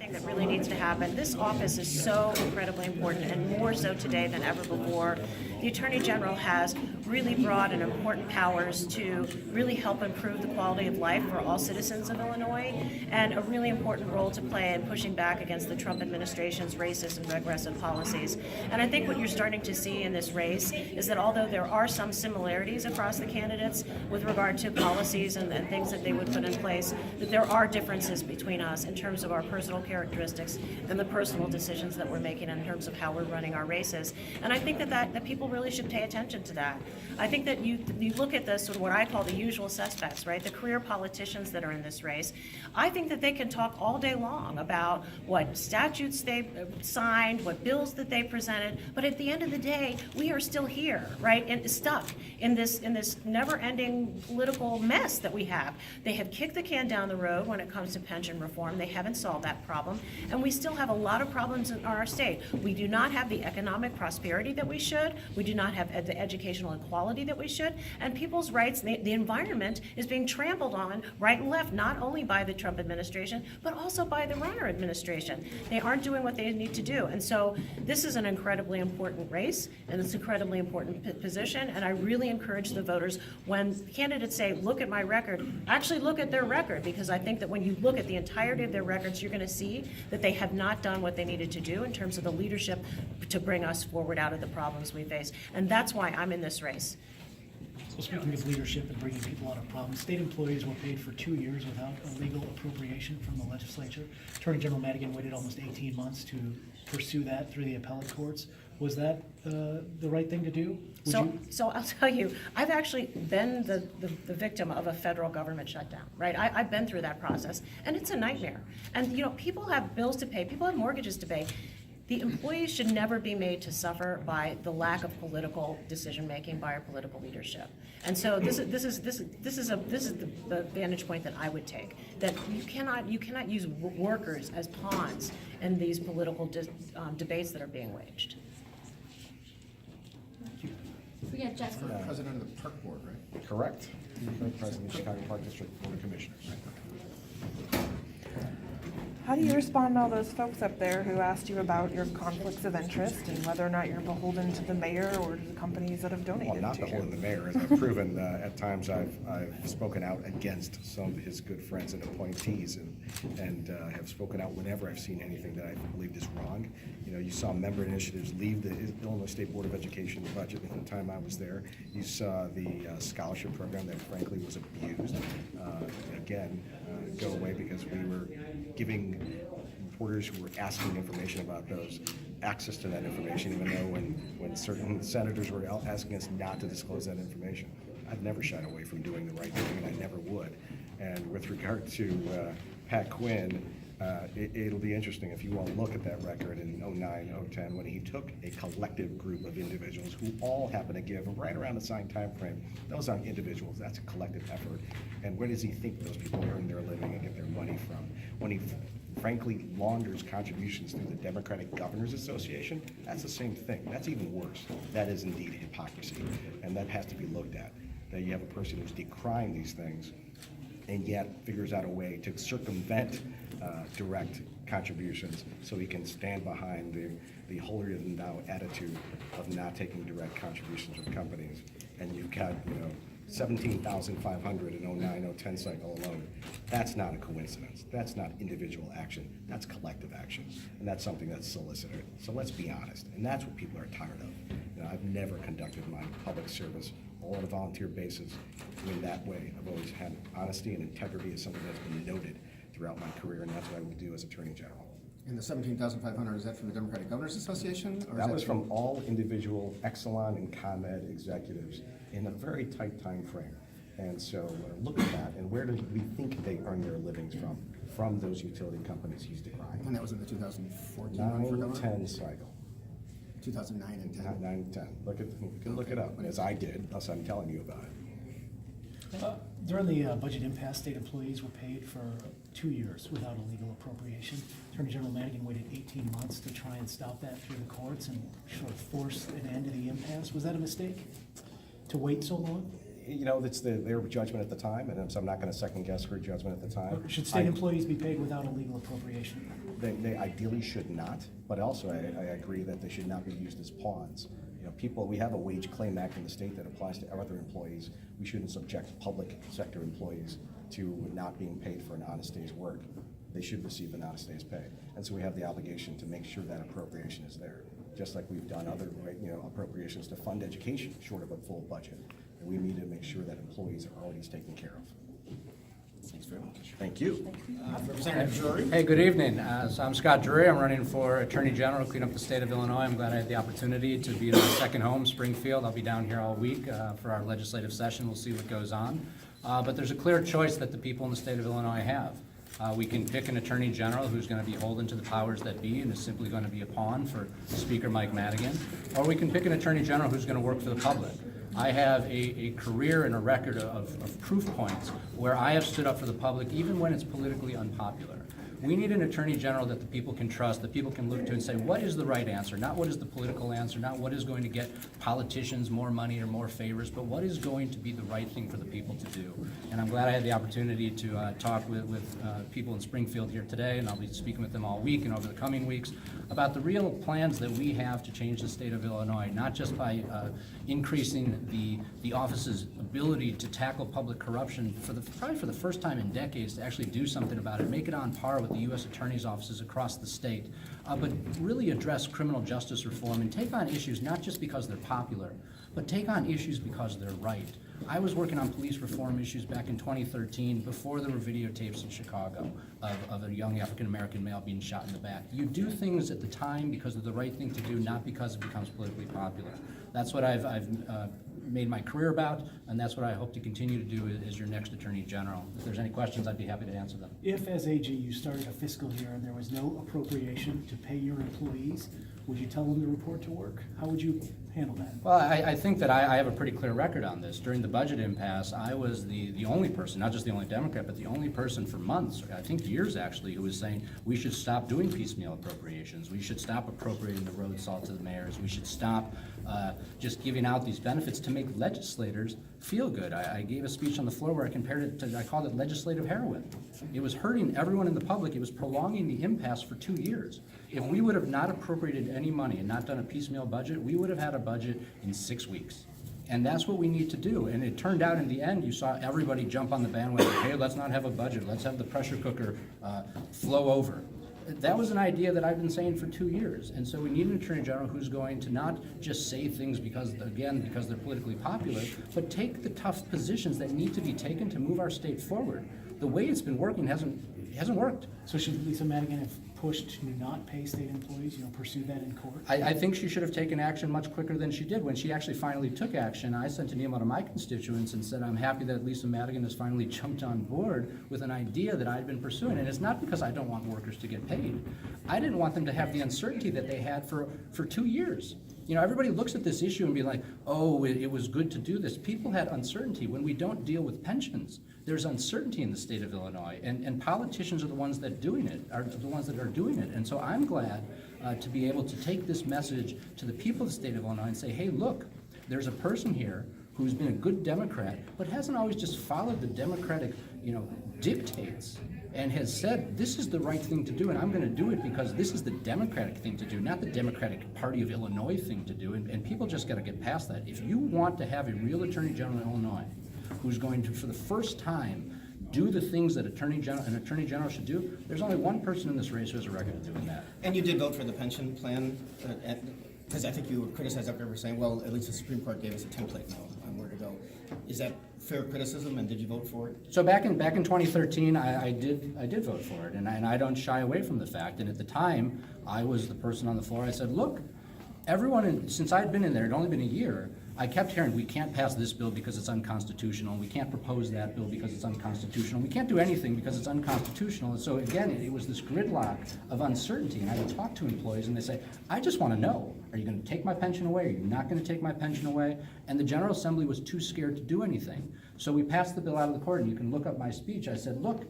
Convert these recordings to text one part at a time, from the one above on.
thing that really needs to happen. This office is so incredibly important, and more so today than ever before. The Attorney General has really broad and important powers to really help improve the quality of life for all citizens of Illinois, and a really important role to play in pushing back against the Trump administration's racist and regressive policies. And I think what you're starting to see in this race is that although there are some similarities across the candidates with regard to policies and things that they would put in place, that there are differences between us in terms of our personal characteristics and the personal decisions that we're making in terms of how we're running our races. And I think that people really should pay attention to that. I think that you look at this, sort of what I call the usual suspects, right? The career politicians that are in this race. I think that they can talk all day long about what statutes they signed, what bills that they presented, but at the end of the day, we are still here, right? And stuck in this never-ending political mess that we have. They have kicked the can down the road when it comes to pension reform. They haven't solved that problem, and we still have a lot of problems in our state. We do not have the economic prosperity that we should. We do not have the educational equality that we should, and people's rights, the environment is being trampled on right and left, not only by the Trump administration, but also by the Runner administration. They aren't doing what they need to do, and so this is an incredibly important race, and it's an incredibly important position, and I really encourage the voters, when candidates say, look at my record, actually look at their record, because I think that when you look at the entirety of their records, you're going to see that they have not done what they needed to do in terms of the leadership to bring us forward out of the problems we face, and that's why I'm in this race. So speaking of leadership and bringing people out of problems, state employees were paid for 2 years without a legal appropriation from the legislature. Attorney General Madigan waited almost 18 months to pursue that through the appellate courts. Was that the right thing to do? So I'll tell you, I've actually been the victim of a federal government shutdown, right? I've been through that process, and it's a nightmare. And people have bills to pay, people have mortgages to pay. The employees should never be made to suffer by the lack of political decision-making by our political leadership. And so this is the vantage point that I would take, that you cannot use workers as pawns in these political debates that are being waged. We got Jessica. President of the Park Board, right? Correct. President of the Chicago Park District Board of Commissioners. How do you respond to all those folks up there who asked you about your conflicts of interest and whether or not you're beholden to the mayor or to the companies that have donated Well, not to you? beholden to the mayor, as I've proven. At times I've spoken out against some of his good friends and appointees, and have spoken out whenever I've seen anything that I believed is wrong. You saw member initiatives leave the Illinois State Board of Education budget at the time I was there. You saw the scholarship program that frankly was abused. Go away because we were giving reporters who were asking information about those access to that information, even though when certain senators were asking us not to disclose that information. I've never shied away from doing the right thing, and I never would. And with regard to Pat Quinn, it'll be interesting if you all look at that record in 09, 010, when he took a collective group of individuals who all happen to give right around the same time frame. Those aren't individuals, that's a collective effort. And where does he think those people earn their living and get their money from? When he frankly launders contributions through the Democratic Governors Association, that's the same thing. That's even worse. That is indeed hypocrisy, and that has to be looked at. That you have a person who's decrying these things and yet figures out a way to circumvent direct contributions so he can stand behind the holier-than-thou attitude of not taking direct contributions from companies. And you've got 17,500 in 09, 010 cycle alone. That's not a coincidence. That's not individual action. That's collective action. And that's something that's solicited. So let's be honest. And that's what people are tired of. I've never conducted my public service all on a volunteer basis in that way. I've always had honesty and integrity as something that's been noted throughout my career, and that's what I would do as Attorney General. And the 17,500, is that from the Democratic Governors Association? Or That was from all individual Exelon and ComEd executives in a very tight time frame. And so look at that, and where do we think they earn their livings from? From those utility companies he's decrying. And that was in the 2014 run for governor? 9-10 cycle. 2009 and 10. 9-10. You can look it up, as I did, plus I'm telling you about it. During the budget impasse, state employees were paid for 2 years without a legal appropriation. Attorney General Madigan waited 18 months to try and stop that through the courts and sort of force an end to the impasse. Was that a mistake to wait so long? It's their judgment at the time, and so I'm not going to second guess her judgment at the time. Should state employees be paid without a legal appropriation? They ideally should not, but also I agree that they should not be used as pawns. We have a wage claim act in the state that applies to other employees. We shouldn't subject public sector employees to not being paid for an honest day's work. They should receive an honest day's pay. And so we have the obligation to make sure that appropriation is there, just like we've done other appropriations to fund education short of a full budget. And we need to make sure that employees are always taken care of. Thanks very much. Thank you. Representative Drury. Hey, good evening. So I'm Scott Drury. I'm running for Attorney General to clean up the state of Illinois. I'm glad I had the opportunity to be in my second home, Springfield. I'll be down here all week for our legislative session. We'll see what goes on. But there's a clear choice that the people in the state of Illinois have. We can pick an Attorney General who's going to be beholden to the powers that be and is simply going to be a pawn for Speaker Mike Madigan. Or we can pick an Attorney General who's going to work for the public. I have a career and a record of proof points where I have stood up for the public even when it's politically unpopular. We need an Attorney General that the people can trust, that people can look to and say, what is the right answer? Not what is the political answer, not what is going to get politicians more money or more favors, but what is going to be the right thing for the people to do. And I'm glad I had the opportunity to talk with people in Springfield here today, and I'll be speaking with them all week and over the coming weeks about the real plans that we have to change the state of Illinois, not just by increasing the office's ability to tackle public corruption probably for the first time in decades, to actually do something about it, make it on par with the U.S. Attorney's offices across the state, but really address criminal justice reform and take on issues not just because they're popular, but take on issues because they're right. I was working on police reform issues back in 2013 before there were videotapes in Chicago of a young African-American male being shot in the back. You do things at the time because they're the right thing to do, not because it becomes politically popular. That's what I've made my career about, and that's what I hope to continue to do as your next Attorney General. If there's any questions, I'd be happy to answer them. If, as AG, you started a fiscal year and there was no appropriation to pay your employees, would you tell them to report to work? How would you handle that? Well, I think that I have a pretty clear record on this. During the budget impasse, I was the only person, not just the only Democrat, but the only person for months, I think years actually, who was saying we should stop doing piecemeal appropriations. We should stop appropriating the road salt to the mayors. We should stop just giving out these benefits to make legislators feel good. I gave a speech on the floor where I compared it to, I called it legislative heroin. It was hurting everyone in the public. It was prolonging the impasse for 2 years. If we would have not appropriated any money and not done a piecemeal budget, we would have had a budget in 6 weeks. And that's what we need to do. And it turned out in the end, you saw everybody jump on the bandwagon. Hey, let's not have a budget. Let's have the pressure cooker flow over. That was an idea that I've been saying for 2 years. And so we need an Attorney General who's going to not just say things because they're politically popular, but take the tough positions that need to be taken to move our state forward. The way it's been working hasn't worked. So should Lisa Madigan have pushed to not pay state employees, pursue that in court? I think she should have taken action much quicker than she did. When she actually finally took action, I sent an email to my constituents and said, I'm happy that Lisa Madigan has finally jumped on board with an idea that I'd been pursuing. And it's not because I don't want workers to get paid. I didn't want them to have the uncertainty that they had for 2 years. Everybody looks at this issue and be like, oh, it was good to do this. People had uncertainty. When we don't deal with pensions, there's uncertainty in the state of Illinois, and politicians are the ones that are doing it. And so I'm glad to be able to take this message to the people of the state of Illinois and say, hey, look, there's a person here who's been a good Democrat, but hasn't always just followed the Democratic, dictates, and has said, this is the right thing to do, and I'm going to do it because this is the Democratic thing to do, not the Democratic Party of Illinois thing to do, and people just got to get past that. If you want to have a real Attorney General in Illinois who's going to, for the first time, do the things that an Attorney General should do, there's only one person in this race who has a record of doing that. And you did vote for the pension plan, because I think you were criticized up there for saying, well, at least the Supreme Court gave us a template now on where to go. Is that fair criticism, and did you vote for it? So back in 2013, I did vote for it, and I don't shy away from the fact. And at the time, I was the person on the floor. I said, look, everyone, since I'd been in there, it'd only been a year, I kept hearing, we can't pass this bill because it's unconstitutional. We can't propose that bill because it's unconstitutional. We can't do anything because it's unconstitutional. And so again, it was this gridlock of uncertainty. And I would talk to employees and they say, I just want to know, are you going to take my pension away? Are you not going to take my pension away? And the General Assembly was too scared to do anything. So we passed the bill out of the court, and you can look up my speech. I said, look,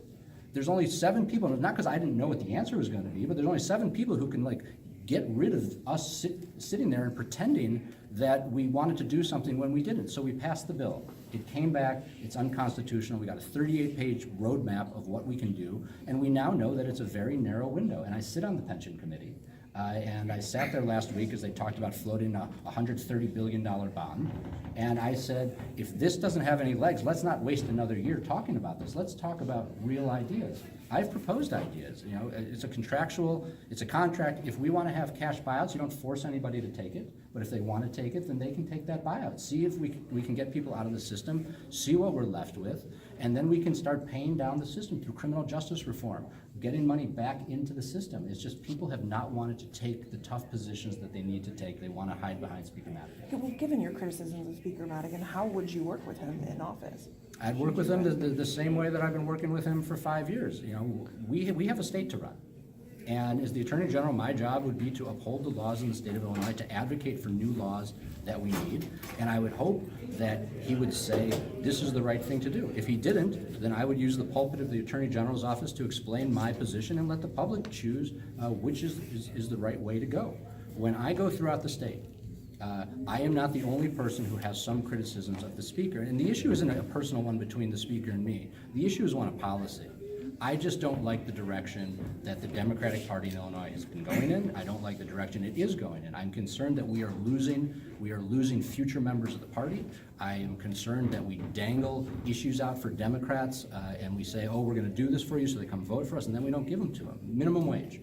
there's only 7 people, not because I didn't know what the answer was going to be, but there's only 7 people who can get rid of us sitting there and pretending that we wanted to do something when we didn't. So we passed the bill. It came back, it's unconstitutional. We got a 38-page roadmap of what we can do, and we now know that it's a very narrow window. And I sit on the pension committee, and I sat there last week as they talked about floating a $130 billion bond. And I said, if this doesn't have any legs, let's not waste another year talking about this. Let's talk about real ideas. I've proposed ideas. You know, it's a contract. If we want to have cash buyouts, you don't force anybody to take it. But if they want to take it, then they can take that buyout. See if we can get people out of the system, see what we're left with, and then we can start paying down the system through criminal justice reform, getting money back into the system. It's just people have not wanted to take the tough positions that they need to take. They want to hide behind Speaker Madigan. Okay, well, given your criticisms of Speaker Madigan, how would you work with him in office? I'd work with him the same way that I've been working with him for 5 years. You know, we have a state to run. And as the Attorney General, my job would be to uphold the laws in the state of Illinois, to advocate for new laws that we need. And I would hope that he would say, this is the right thing to do. If he didn't, then I would use the pulpit of the Attorney General's office to explain my position and let the public choose which is the right way to go. When I go throughout the state, I am not the only person who has some criticisms of the Speaker. And the issue isn't a personal one between the Speaker and me. The issue is one of policy. I just don't like the direction that the Democratic Party in Illinois has been going in. I don't like the direction it is going in. I'm concerned that we are losing future members of the party. I am concerned that we dangle issues out for Democrats and we say, oh, we're going to do this for you, so they come vote for us, and then we don't give them to them. Minimum wage.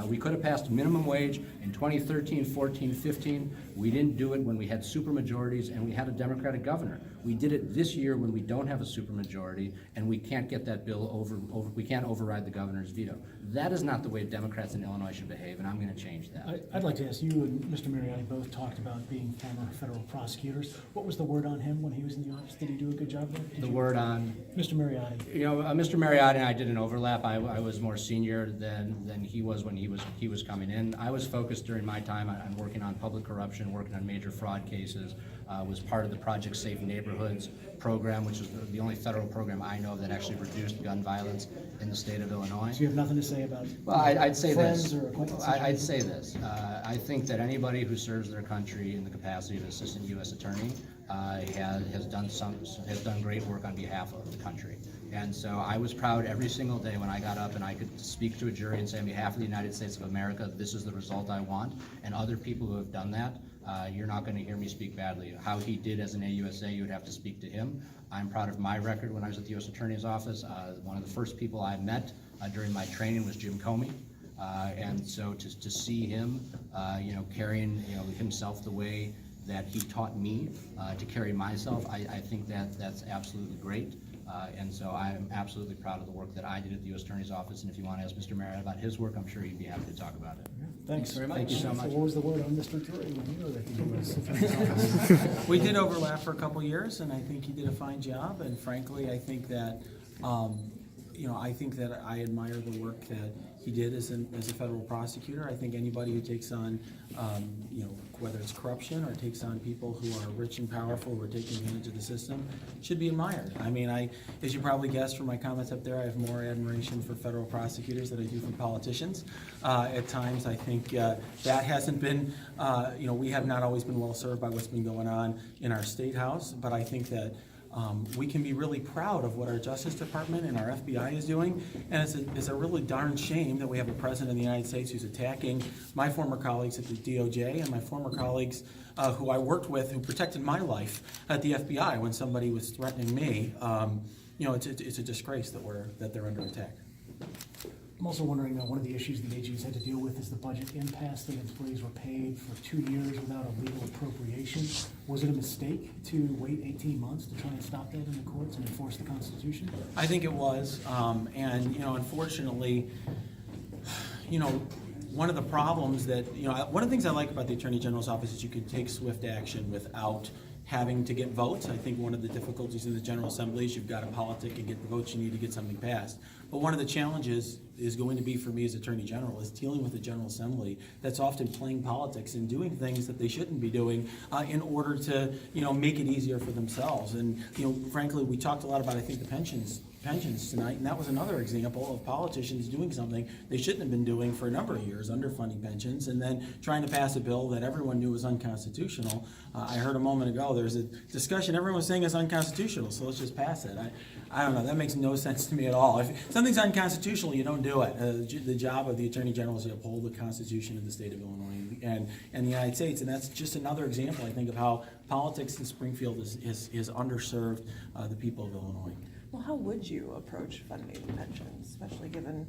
We could have passed minimum wage in 2013, 14, 15. We didn't do it when we had supermajorities and we had a Democratic governor. We did it this year when we don't have a supermajority and we can't get that bill we can't override the governor's veto. That is not the way Democrats in Illinois should behave, and I'm going to change that. I'd like to ask, you and Mr. Mariotti both talked about being former federal prosecutors. What was the word on him when he was in the office? Did he do a good job there? The word on? Mr. Mariotti. You know, Mr. Mariotti and I did an overlap. I was more senior than he was when he was coming in. I was focused during my time on working on public corruption, working on major fraud cases, was part of the Project Safe Neighborhoods program, which is the only federal program I know that actually reduced gun violence in the state of Illinois. So you have nothing to say about Well, I'd say friends this. or acquaintances? I'd say this. I think that anybody who serves their country in the capacity of assistant U.S. attorney has done great work on behalf of the country. And so I was proud every single day when I got up and I could speak to a jury and say, on behalf of the United States of America, this is the result I want. And other people who have done that, you're not going to hear me speak badly. How he did as an AUSA, you would have to speak to him. I'm proud of my record when I was at the U.S. Attorney's Office. One of the first people I met during my training was Jim Comey. And so to see him, carrying himself the way that he taught me to carry myself, I think that's absolutely great. And so I'm absolutely proud of the work that I did at the U.S. Attorney's Office. And if you want to ask Mr. Marriott about his work, I'm sure he'd be happy to talk about it. Thanks very much. Thank you so much. So what was the word on Mr. Drury when you were at the U.S. Attorney's Office? We did overlap for a couple years, and I think he did a fine job. And frankly, I think that, I admire the work that he did as a federal prosecutor. I think anybody who takes on, whether it's corruption or takes on people who are rich and powerful who are taking advantage of the system should be admired. I mean, as you probably guessed from my comments up there, I have more admiration for federal prosecutors than I do for politicians. At times, I think that hasn't been, we have not always been well served by what's been going on in our state house, but I think that we can be really proud of what our Justice Department and our FBI is doing, and it's a really darn shame that we have a president of the United States who's attacking my former colleagues at the DOJ and my former colleagues who I worked with who protected my life at the FBI when somebody was threatening me. It's a disgrace that they're under attack. I'm also wondering, one of the issues the AG's had to deal with is the budget impasse. The employees were paid for 2 years without a legal appropriation. Was it a mistake to wait 18 months to try and stop that in the courts and enforce the Constitution? I think it was, unfortunately, one of the problems that, one of the things I like about the Attorney General's office is you can take swift action without having to get votes. I think one of the difficulties in the General Assembly is you've got to politic and get the votes you need to get something passed. But one of the challenges is going to be for me as Attorney General is dealing with the General Assembly that's often playing politics and doing things that they shouldn't be doing in order to, make it easier for themselves. And, frankly, we talked a lot about, I think, the pensions pensions tonight, and that was another example of politicians doing something they shouldn't have been doing for a number of years, underfunding pensions, and then trying to pass a bill that everyone knew was unconstitutional. I heard a moment ago, there's a discussion, everyone was saying it's unconstitutional, so let's just pass it. I don't know, that makes no sense to me at all. If something's unconstitutional, you don't do it. The job of the Attorney General is to uphold the Constitution of the state of Illinois and the United States, and that's just another example, I think, of how politics in Springfield is underserved the people of Illinois. Well, how would you approach funding pensions, especially given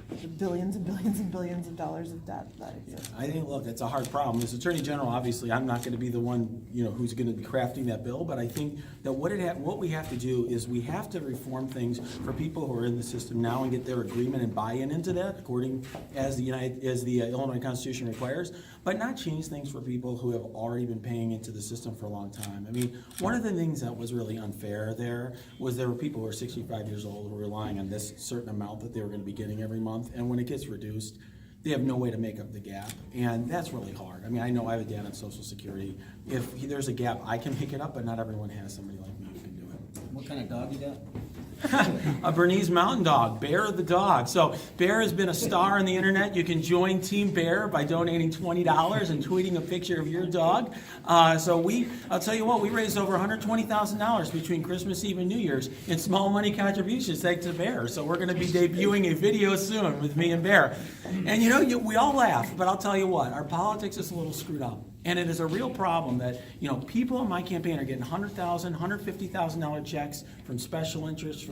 the billions and billions and billions of dollars of debt that exists? I think, look, it's a hard problem. As Attorney General, obviously, I'm not going to be the one, who's going to be crafting that bill, but I think that what we have to do is we have to reform things for people who are in the system now and get their agreement and buy-in into that, according as the Illinois Constitution requires, but not change things for people who have already been paying into the system for a long time. I mean, one of the things that was really unfair there were people who are 65 years old who are relying on this certain amount that they were going to be getting every month, and when it gets reduced, they have no way to make up the gap, and that's really hard. I mean, I know I have a dad on Social Security. If there's a gap, I can pick it up, but not everyone has somebody like me who can do it. What kind of dog you got? A Bernese Mountain Dog, Bear the dog. So Bear has been a star on the internet. You can join Team Bear by donating $20 and tweeting a picture of your dog. I'll tell you what, we raised over $120,000 between Christmas Eve and New Year's in small money contributions thanks to Bear. So we're going to be debuting a video soon with me and Bear. And we all laugh, but I'll tell you what, our politics is a little screwed up. And it is a real problem that, people in my campaign are getting $100,000, $150,000 checks from special interests,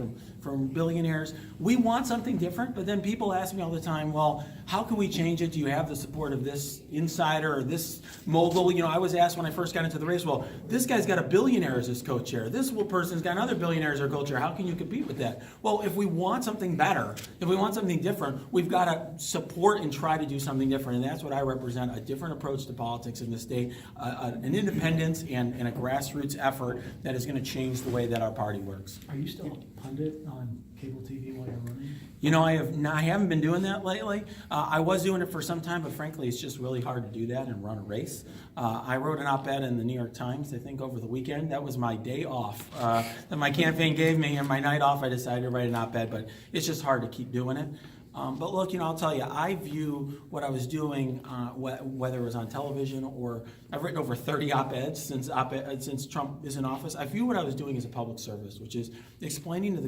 from billionaires. We want something different, but then people ask me all the time, well, how can we change it? Do you have the support of this insider or this mogul? I was asked when I first got into the race, well, this guy's got a billionaire as his co-chair. This person's got another billionaire as their co-chair. How can you compete with that? Well, if we want something better, if we want something different, we've got to support and try to do something different. And that's what I represent, a different approach to politics in this state, an independence and a grassroots effort that is going to change the way that our party works. Are you still a pundit on cable TV while you're running? I haven't been doing that lately. I was doing it for some time, but frankly, it's just really hard to do that and run a race. I wrote an op-ed in the New York Times, I think, over the weekend. That was my day off that my campaign gave me, and my night off, I decided to write an op-ed, but it's just hard to keep doing it. But look, I'll tell you, I view what I was doing, whether it was on television or I've written over 30 op-eds since Trump is in office. I view what I was doing as a public service, which is explaining to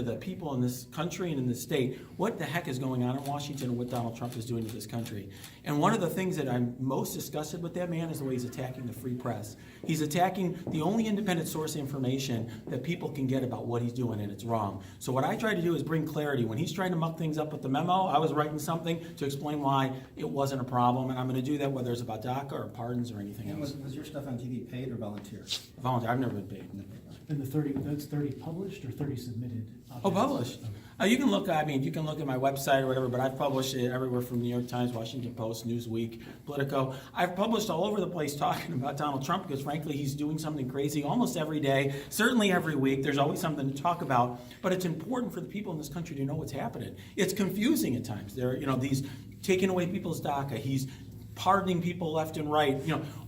the people in this country and in this state what the heck is going on in Washington and what Donald Trump is doing to this country. And one of the things that I'm most disgusted with that man is the way he's attacking the free press. He's attacking the only independent source of information that people can get about what he's doing, and it's wrong. So what I try to do is bring clarity. When he's trying to muck things up with the memo, I was writing something to explain why it wasn't a problem, and I'm going to do that whether it's about DACA or pardons or anything else. Was your stuff on TV paid or volunteer? Volunteer. I've never been paid. And that's 30 published or 30 submitted? Oh, published. You can look. You can look at my website or whatever. But I've published it everywhere from New York Times, Washington Post, Newsweek, Politico. I've published all over the place talking about Donald Trump because, frankly, he's doing something crazy almost every day. Certainly every week. There's always something to talk about. But it's important for the people in this country to know what's happening. It's confusing at times. These taking away people's DACA. He's pardoning people left and right.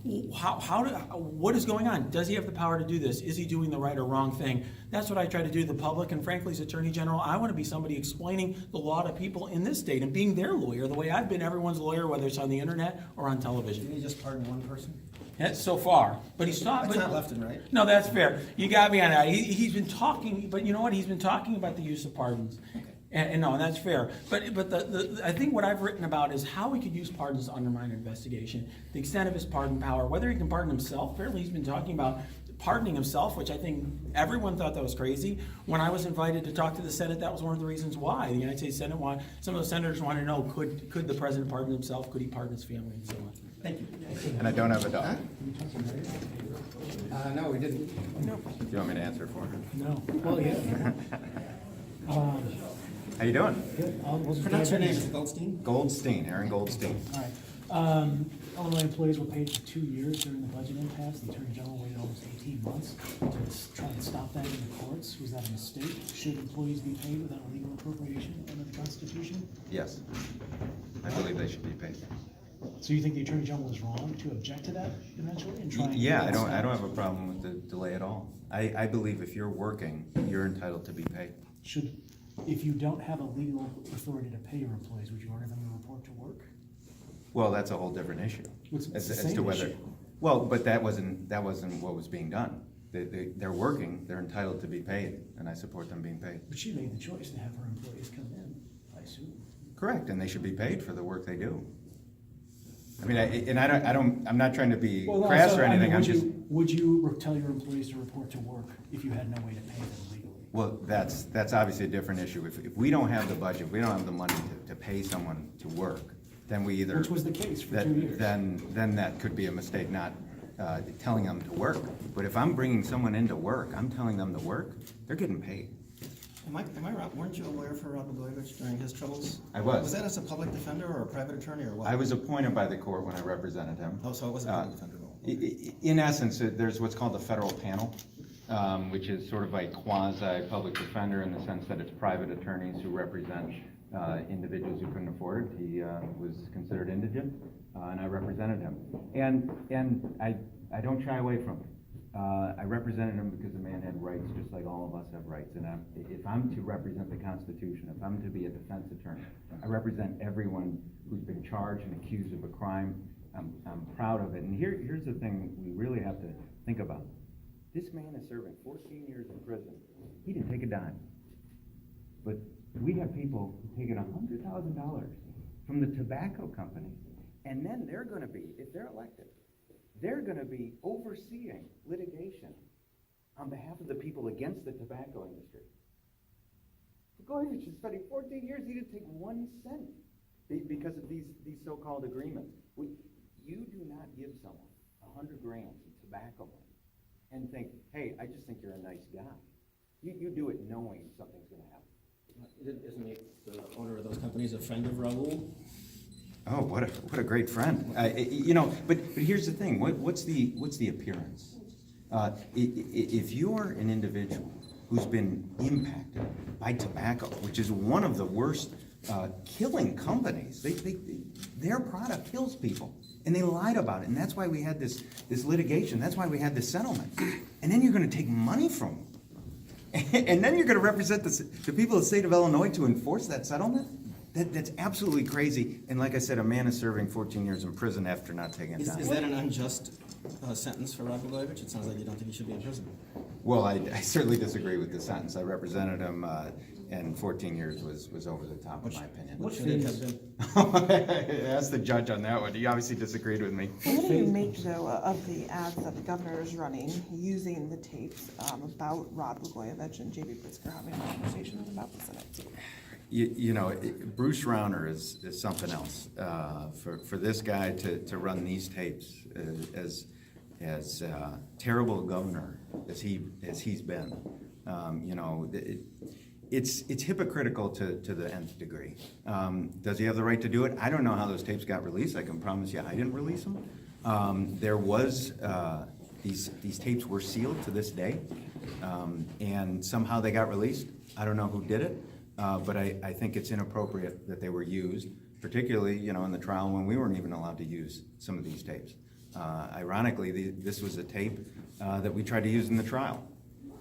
What is going on? Does he have the power to do this? Is he doing the right or wrong thing? That's what I try to do to the public, and frankly, as Attorney General, I want to be somebody explaining the law to people in this state and being their lawyer, the way I've been everyone's lawyer, whether it's on the internet or on television. Didn't he just pardon one person? That's so far. But he's talking. That's not left and right. No, that's fair. You got me on that. He's been talking, but you know what? He's been talking about the use of pardons. Okay. And that's fair. But I think what I've written about is how we could use pardons to undermine an investigation, the extent of his pardon power, whether he can pardon himself. Apparently, he's been talking about pardoning himself, which I think everyone thought that was crazy. When I was invited to talk to the Senate, that was one of the reasons why. The United States Senate some of the senators wanted to know, could the president pardon himself? Could he pardon his family, and so on. Thank you. And I don't have a dog. No, we didn't. No. Do you want me to answer for her? No. Well, yeah. How you doing? Good. Pronounce your name. Is it Goldstein? Goldstein, Aaron Goldstein. All right. Illinois employees were paid for 2 years during the budget impasse. The Attorney General waited almost 18 months to try and stop that in the courts. Was that a mistake? Should employees be paid without a legal appropriation under the Constitution? Yes, I believe they should be paid. So you think the Attorney General was wrong to object to that eventually and try and Yeah, get I don't have a problem with the delay at all. I believe if you're working, you're entitled to be paid. If you don't have a legal authority to pay your employees, would you order them to report to work? Well, that's a whole different issue. It's the As to same whether, issue. well, but that wasn't what was being done. They're working, they're entitled to be paid, and I support them being paid. But she made the choice to have her employees come in, I assume. Correct, and they should be paid for the work they do. I mean, I'm not trying to be Well, no, crass so, or I mean, anything, I'm just, Would you tell your employees to report to work if you had no way to pay them legally? well, that's obviously a different issue. If we don't have the budget, if we don't have the money to pay someone to work, then we either. Which was the case for that- 2 years. Then that could be a mistake, not telling them to work. But if I'm bringing someone into work, I'm telling them to work, they're getting paid. Am I wrong? Weren't you a lawyer for Rob Blagojevich during his troubles? I was. Was that as a public defender or a private attorney or what? I was appointed by the court when I represented him. Oh, so it was a public defender role. In essence, there's what's called the federal panel, which is sort of a quasi-public defender in the sense that it's private attorneys who represent individuals who couldn't afford it. He was considered indigent, and I represented him. And I don't shy away from it. I represented him because the man had rights just like all of us have rights. And if I'm to represent the Constitution, if I'm to be a defense attorney, I represent everyone who's been charged and accused of a crime. I'm proud of it. And here's the thing we really have to think about. This man is serving 14 years in prison. He didn't take a dime. But we have people who taken $100,000 from the tobacco companies, and then they're going to be, if they're elected, they're going to be overseeing litigation on behalf of the people against the tobacco industry. Blagojevich is spending 14 years, he didn't take 1 cent because of these so-called agreements. You do not give someone $100 grand in tobacco money and think, hey, I just think you're a nice guy. You do it knowing something's going to happen. Isn't the owner of those companies a friend of Raul? Oh, what a great friend. But here's the thing. What's the appearance? If you're an individual who's been impacted by tobacco, which is one of the worst killing companies, their product kills people, and they lied about it, and that's why we had this litigation. That's why we had this settlement. And then you're going to take money from them, and then you're going to represent the people of the state of Illinois to enforce that settlement. That's absolutely crazy. And like I said, a man is serving 14 years in prison after not taking a dime. Is that an unjust sentence for Rob Blagojevich? It sounds like you don't think he should be in prison. Well, I certainly disagree with the sentence. I represented him, and 14 years was over the top, in my opinion. What should it have been? Ask the judge on that one. He obviously disagreed with me. What do you make, though, of the ads that the governor is running using the tapes about Rod Blagojevich and J.B. Pritzker having conversations about the Senate? Bruce Rauner is something else. For this guy to run these tapes as terrible a governor as he's been, it's hypocritical to the nth degree. Does he have the right to do it? I don't know how those tapes got released. I can promise you I didn't release them. There was these tapes were sealed to this day, and somehow they got released. I don't know who did it. But I think it's inappropriate that they were used, particularly, in the trial when we weren't even allowed to use some of these tapes. Ironically, this was a tape that we tried to use in the trial.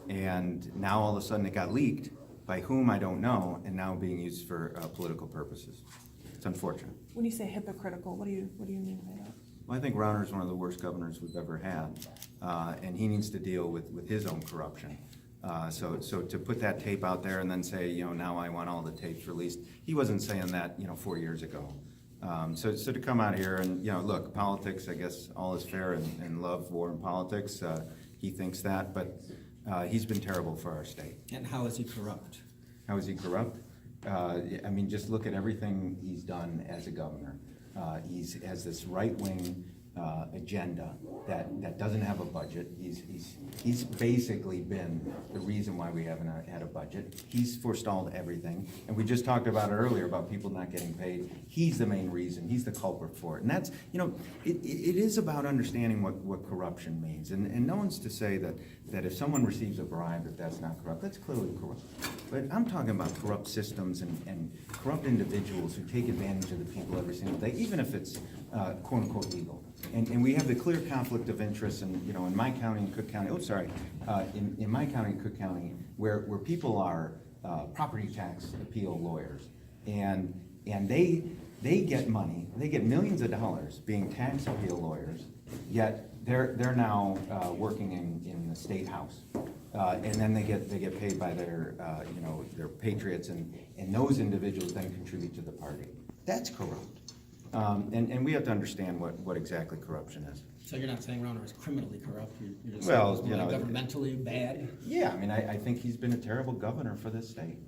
And now all of a sudden it got leaked, by whom I don't know, and now being used for political purposes. It's unfortunate. When you say hypocritical, what do you mean by that? Well, I think Rauner is one of the worst governors we've ever had, and he needs to deal with his own corruption. So to put that tape out there and then say, now I want all the tapes released, he wasn't saying that, 4 years ago. So to come out here and, look, politics, I guess all is fair in love, war, and politics. He thinks that, but he's been terrible for our state. And how is he corrupt? How is he corrupt? Just look at everything he's done as a governor. He has this right-wing agenda that doesn't have a budget. He's basically been the reason why we haven't had a budget. He's forestalled everything, and we just talked about it earlier about people not getting paid. He's the main reason. He's the culprit for it, and that's it is about understanding what corruption means. And no one's to say that if someone receives a bribe that's not corrupt. That's clearly corrupt. But I'm talking about corrupt systems and corrupt individuals who take advantage of the people every single day, even if it's quote unquote legal. And we have the clear conflict of interest in my county, in Cook County, in my county, Cook County, where people are property tax appeal lawyers. And they get money, they get millions of dollars being tax appeal lawyers, yet they're now working in the state house. And then they get paid by their their patriots, and those individuals then contribute to the party. That's corrupt. And we have to understand what exactly corruption is. So you're not saying Rauner is criminally corrupt, you're just Well, saying you he's know, governmentally bad? Yeah, I mean, I think he's been a terrible governor for this state.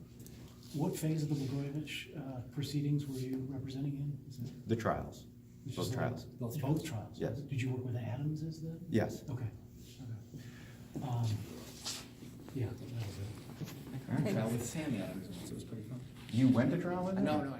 What phase of the Blagojevich proceedings were you representing in? Is it The trials, it's both just trials. Both trials? Yes. Did you work with Adams as the? Yes. Okay. Yeah, that was it. Trial with Sammy Adams, once, it was pretty fun. You went to trial with him? No,